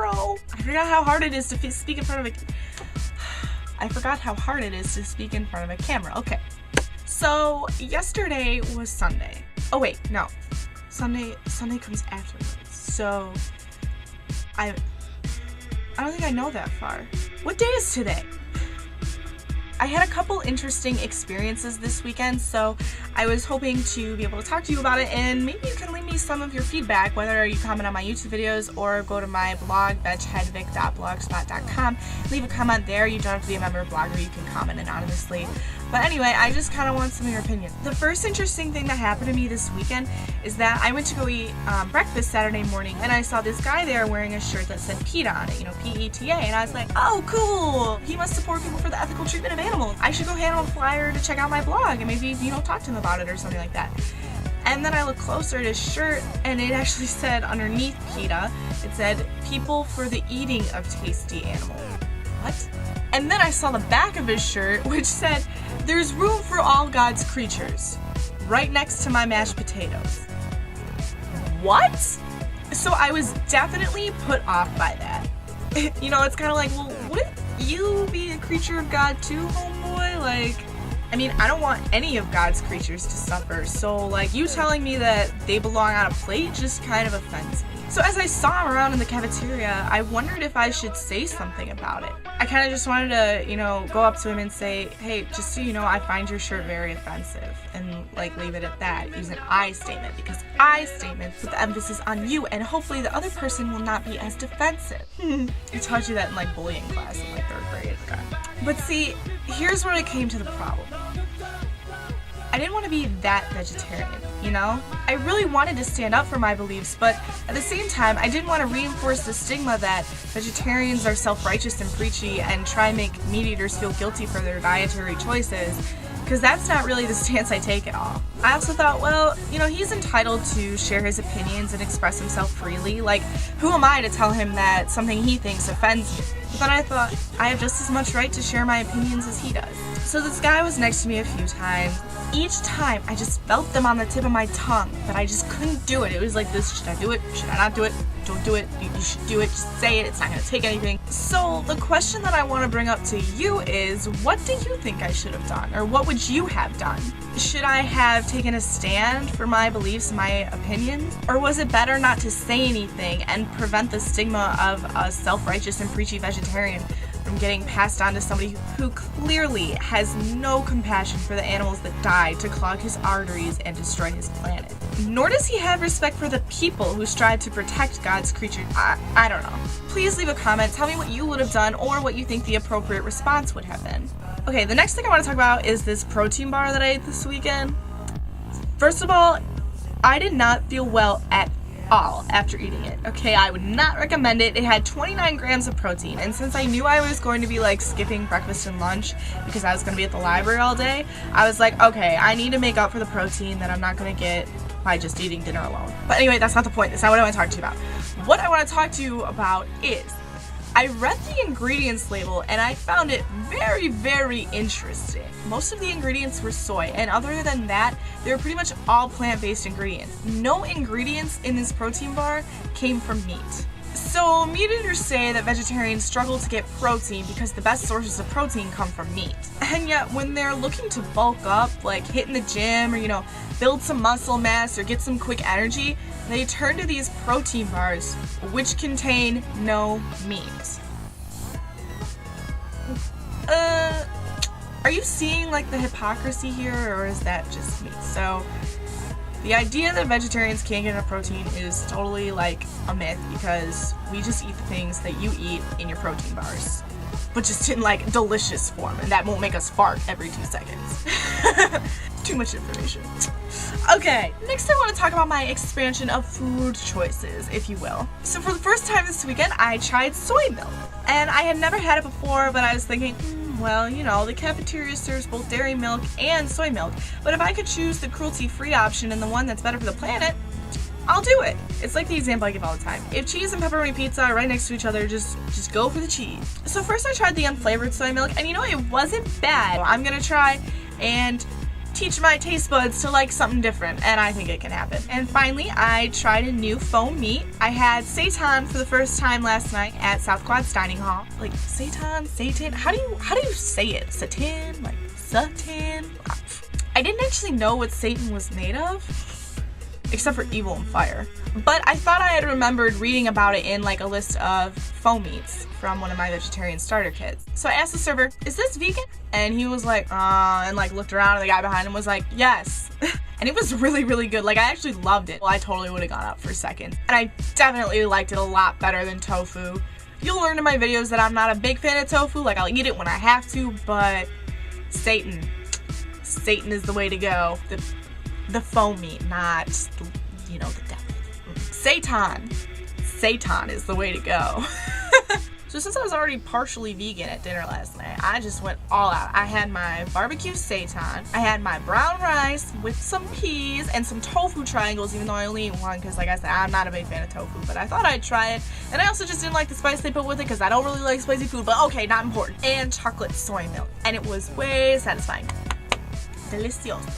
bro. I forgot how hard it is to speak in front of a camera. Okay. So yesterday was Sunday. Oh wait, no. Sunday comes afterwards. So I don't think I know that far. What day is today? I had a couple interesting experiences this weekend, so I was hoping to be able to talk to you about it, and maybe you can leave me some of your feedback, whether you comment on my YouTube videos or go to my blog, vegheadvic.blogspot.com. Leave a comment there. You don't have to be a member of Blogger. You can comment anonymously. But anyway, I just kind of want some of your opinion. The first interesting thing that happened to me this weekend is that I went to go eat breakfast Saturday morning, and I saw this guy there wearing a shirt that said PETA on it, PETA, and I was like, oh, cool! He must support people for the ethical treatment of animals. I should go hand him a flyer to check out my blog and maybe, talk to him about it or something like that. And then I looked closer at his shirt, and it actually said underneath PETA, it said, people for the eating of tasty animals. What? And then I saw the back of his shirt, which said, there's room for all God's creatures, right next to my mashed potatoes. What? So I was definitely put off by that. It's kind of like, well, wouldn't you be a creature of God too, homeboy? I don't want any of God's creatures to suffer, so, you telling me that they belong on a plate just kind of offends me. So as I saw him around in the cafeteria, I wondered if I should say something about it. I kind of just wanted to, go up to him and say, hey, just so you know, I find your shirt very offensive, and, leave it at that. Use an I statement, because I statements put the emphasis on you, and hopefully the other person will not be as defensive. I taught you that in, bullying class in, 3rd grade. Okay. But see, here's where it came to the problem. I didn't want to be that vegetarian, I really wanted to stand up for my beliefs, but at the same time, I didn't want to reinforce the stigma that vegetarians are self-righteous and preachy and try and make meat eaters feel guilty for their dietary choices, because that's not really the stance I take at all. I also thought, well, he's entitled to share his opinions and express himself freely. Who am I to tell him that something he thinks offends me? But then I thought, I have just as much right to share my opinions as he does. So this guy was next to me a few times. Each time, I just felt them on the tip of my tongue, but I just couldn't do it. It was like this, should I do it? Should I not do it? Don't do it. You should do it. Just say it. It's not going to take anything. So the question that I want to bring up to you is, what do you think I should have done? Or what would you have done? Should I have taken a stand for my beliefs, my opinions? Or was it better not to say anything and prevent the stigma of a self-righteous and preachy vegetarian from getting passed on to somebody who clearly has no compassion for the animals that died to clog his arteries and destroy his planet? Nor does he have respect for the people who strive to protect God's creatures. I don't know. Please leave a comment, tell me what you would have done or what you think the appropriate response would have been. Okay, the next thing I want to talk about is this protein bar that I ate this weekend. First of all, I did not feel well at all after eating it. Okay, I would not recommend it. It had 29 grams of protein, and since I knew I was going to be skipping breakfast and lunch because I was going to be at the library all day, I was like, okay, I need to make up for the protein that I'm not going to get by just eating dinner alone. But anyway, that's not the point. That's not what I want to talk to you about. What I want to talk to you about is, I read the ingredients label and I found it very, very interesting. Most of the ingredients were soy, and other than that, they were pretty much all plant-based ingredients. No ingredients in this protein bar came from meat. So meat eaters say that vegetarians struggle to get protein because the best sources of protein come from meat. And yet when they're looking to bulk up, hit in the gym or, build some muscle mass or get some quick energy, they turn to these protein bars, which contain no meat. Are you seeing the hypocrisy here, or is that just me? So the idea that vegetarians can't get enough protein is totally a myth, because we just eat the things that you eat in your protein bars, but just in delicious form, and that won't make us fart every 2 seconds. Too much information. Okay, next I want to talk about my expansion of food choices, if you will. So for the first time this weekend, I tried soy milk. And I had never had it before, but I was thinking, well, the cafeteria serves both dairy milk and soy milk. But if I could choose the cruelty-free option and the one that's better for the planet, I'll do it. It's like the example I give all the time. If cheese and pepperoni pizza are right next to each other, just go for the cheese. So first I tried the unflavored soy milk, and it wasn't bad. I'm gonna try and teach my taste buds to like something different, and I think it can happen. And finally, I tried a new faux meat. I had Seitan for the first time last night at South Quad's Dining Hall. Like Seitan, how do you say it? Satan, like Satan? I didn't actually know what Satan was made of, except for evil and fire. But I thought I had remembered reading about it in like a list of faux meats from one of my vegetarian starter kits. So I asked the server, is this vegan? And he was like, and like looked around, and the guy behind him was like, yes. And it was really, really good. Like, I actually loved it. Well, I totally would have gone up for second. And I definitely liked it a lot better than tofu. You'll learn in my videos that I'm not a big fan of tofu. Like, I'll eat it when I have to, but Satan is the way to go. The faux meat, not, the devil. Seitan is the way to go. So since I was already partially vegan at dinner last night, I just went all out. I had my barbecue seitan, I had my brown rice with some peas and some tofu triangles, even though I only ate one because, like I said, I'm not a big fan of tofu, but I thought I'd try it. And I also just didn't like the spice they put with it because I don't really like spicy food, but okay, not important. And chocolate soy milk. And it was way satisfying. Delicioso.